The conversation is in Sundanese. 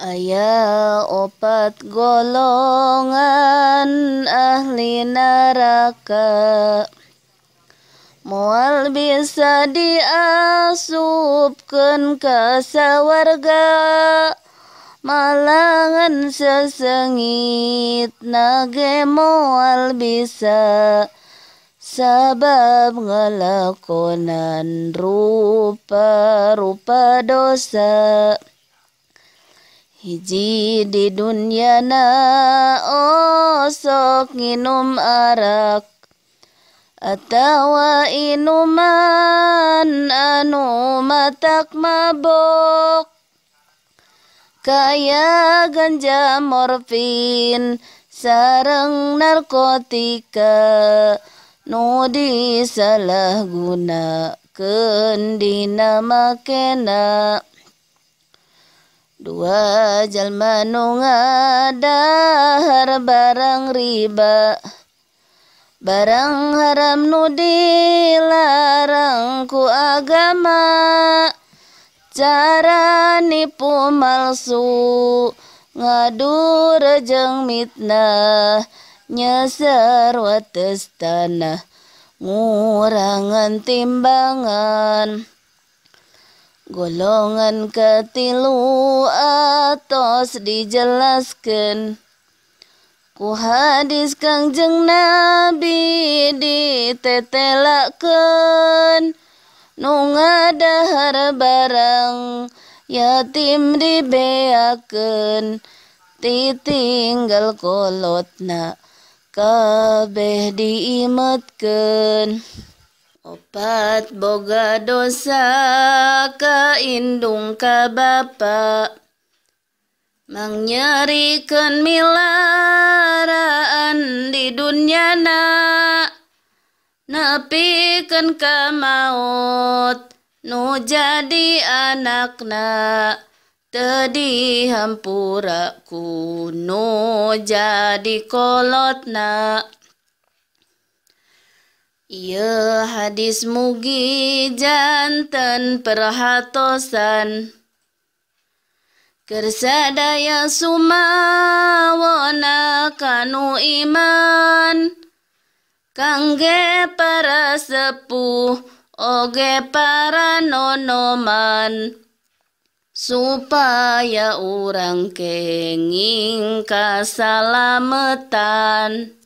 Aya opat golongan ahli neraka, moal bisa diasupkeun ka sawarga, malangan sesengit nage moal bisa sabab ngelakonan rupa-rupa dosa. Hiji di dunyana osok nginum arak atawa inuman anu matak mabok, kaya ganja morfin sareng narkotika nu disalahgunakeun dina makena. Dua jalma nu ngadahar barang riba, barang haram nu dilarang ku agama, cara nipu malsu ngadu rejeng mitnah, nyasar wates tanah ngurangan timbangan. Golongan katilu atos dijelaskeun ku hadis Kangjeng Nabi ditetelakeun, nu ngadahar barang yatim dibeakeun, titinggal kolotna kabeh diimetkeun. Opat boga dosa kaindung ka bapa, mangyarikeun milaraan di dunyana, nepikeun ka maut nu jadi anakna, teu dihampura ku nu jadi kolotna. Ieu hadis mugi janten perhatosan, keur sadaya sumawona kanu iman, kangge para sepuh oge para nonoman, supaya urang kenging kasalametan.